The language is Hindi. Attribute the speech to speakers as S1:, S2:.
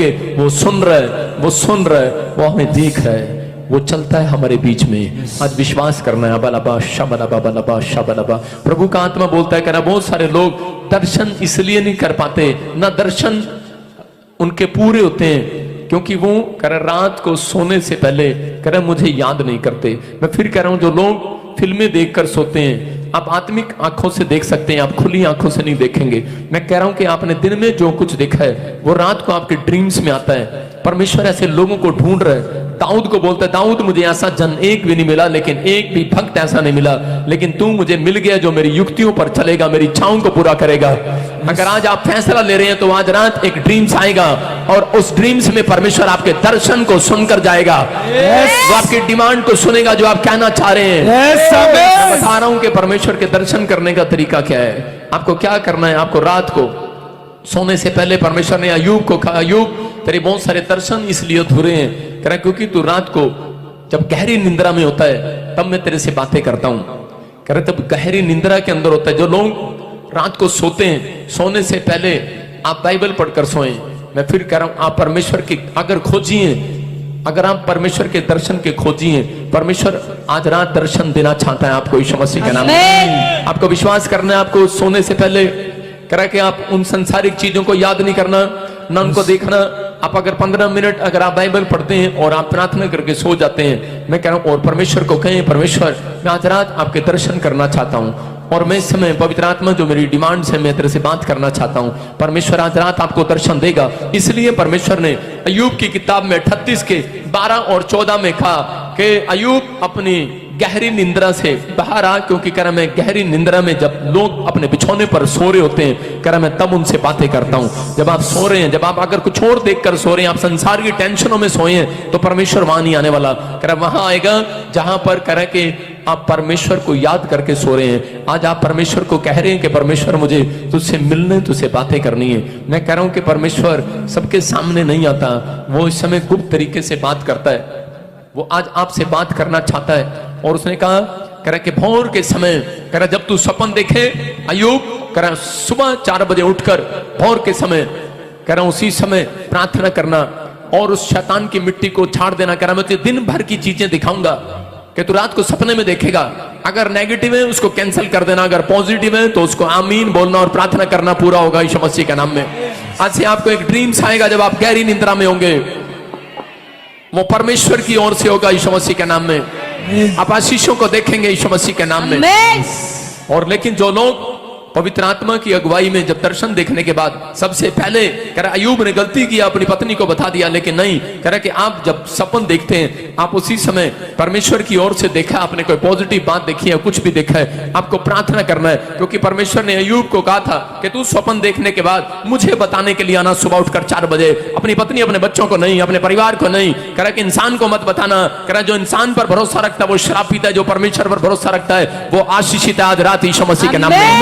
S1: बोलेंगे वो सुन रहा है, वो सुन रहा है, वो हमें देख रहा है, वो चलता है हमारे बीच में। आज विश्वास करना है। अबलबा शबलबा बलबा शबलबा। प्रभु का आत्मा बोलता है, कह रहा बहुत सारे लोग दर्शन इसलिए नहीं कर पाते, ना दर्शन उनके पूरे होते हैं क्योंकि वो कह रहा रात को सोने से पहले कह रहा मुझे याद नहीं करते। मैं फिर कह रहा हूं, जो लोग फिल्में देखकर सोते हैं, आप आत्मिक आंखों से देख सकते हैं, आप खुली आंखों से नहीं देखेंगे। मैं कह रहा हूं कि आपने दिन में जो कुछ देखा है वो रात को आपके ड्रीम्स में आता है। परमेश्वर ऐसे लोगों को ढूंढ रहा है। दाऊद को बोलता है, दाऊद मुझे ऐसा जन एक भी नहीं मिला, लेकिन एक भी भक्त ऐसा नहीं मिला, लेकिन तू मुझे मिल गया जो मेरी युक्तियों पर चलेगा, मेरी इच्छाओं को पूरा करेगा। अगर आज आप फैसला ले रहे हैं तो आज रात एक ड्रीम्स आएगा और उस ड्रीम्स में परमेश्वर आपके दर्शन को सुनकर जाएगा। वो आपकी डिमांड को सुनेगा जो आप कहना चाह रहे हैं। मैं बता रहा हूं कि परमेश्वर के दर्शन करने का तरीका क्या है। आपको क्या करना है, आपको रात को सोने से पहले परमेश्वर ने अय्यूब को कहा, अय्यूब तेरे बहुत सारे दर्शन इसलिए अधूरे हैं, कह रहा क्योंकि तू रात को जब गहरी निंद्रा में होता है तब मैं तेरे से बातें करता हूं। कह रहे तब गहरी निंद्रा के अंदर होता है। जो लोग रात को सोते हैं, सोने से पहले आप बाइबल पढ़कर सोएं। मैं फिर कह रहा हूं, आप परमेश्वर की अगर खोजिए, अगर आप परमेश्वर के दर्शन के खोजिए, परमेश्वर आज रात दर्शन देना चाहता है आपको यीशु मसीह के नाम में। आपको विश्वास करना है। आपको सोने से पहले करा कि आप उन संसारिक चीजों को याद नहीं करना, ना उनको देखना। आप अगर 15 मिनट अगर आप बाइबल पढ़ते हैं और आप प्रार्थना करके सो जाते हैं, मैं कह रहा हूं और परमेश्वर को कहें, परमेश्वर मैं आज रात आपके दर्शन करना चाहता हूं और मैं इस समय पवित्र आत्मा जो मेरी डिमांड है मैं तेरे से बात करना चाहता हूं। परमेश्वर आज रात आपको दर्शन देगा। इसलिए परमेश्वर ने अय्यूब की किताब में 38 के 12 और 14 में कहा कि अय्यूब अपनी गहरी निंद्रा से बाहर आ, क्योंकि कह रहा मैं गहरी निंद्रा में जब लोग अपने बिछौने पर सो रहे होते हैं, कह रहा मैं तब उनसे बातें करता हूं। जब आप सो रहे हैं, जब आप अगर कुछ और देखकर सो रहे हैं, आप संसार की टेंशनों में सोए हैं, तो परमेश्वर वहां नहीं आने वाला। कह रहा वहां आएगा जहां पर कह रहा कि आप परमेश्वर को याद करके सो रहे हैं। आज आप परमेश्वर को कह रहे हैं कि परमेश्वर मुझे तुझसे मिलने, तुझसे बातें करनी है। मैं कह रहा हूं कि परमेश्वर सबके सामने नहीं आता, वो इस समय गुप्त तरीके से बात करता है। वो आज आपसे बात करना चाहता है। और उसने कहा, कह रहा कि भोर के समय, कह रहा जब तू सपन देखे अय्यूब, कह रहा सुबह 4 बजे उठकर भोर के समय, कह रहा उसी समय प्रार्थना करना और उस शैतान की मिट्टी को छाड़ देना। कह रहा मैं तुझे दिन भर की चीजें दिखाऊंगा कि तू रात को सपने में देखेगा। अगर नेगेटिव है उसको कैंसिल कर देना, अगर पॉजिटिव है तो उसको आमीन बोलना और प्रार्थना करना पूरा होगा यीशु मसीह के नाम में। आज से आपको एक ड्रीम्स आएगा जब आप गहरी निद्रा में होंगे, वो परमेश्वर की ओर से होगा यीशु मसीह के नाम में। आप आशीषों को देखेंगे यीशु मसीह के नाम में। और लेकिन जो लोग पवित्र आत्मा की अगुवाई में जब दर्शन देखने के बाद सबसे पहले कह रहा अय्यूब ने गलती किया, अपनी पत्नी को बता दिया, लेकिन नहीं, कह रहा कि आप जब सपन देखते हैं आप उसी समय परमेश्वर की ओर से देखा, आपने कोई पॉजिटिव बात देखी है, कुछ भी देखा है, आपको प्रार्थना करना है। क्योंकि परमेश्वर ने अय्यूब को कहा था कि तू सपन देखने के बाद मुझे बताने के लिए आना सुबह उठकर 4 बजे। अपनी पत्नी, अपने बच्चों को नहीं, अपने परिवार को नहीं। कह रहा कि इंसान को मत बताना। कह रहा जो इंसान पर भरोसा रखता है वो श्रापित है, जो परमेश्वर पर भरोसा रखता है वो आशीषित है। आज रात यीशु मसीह के नाम में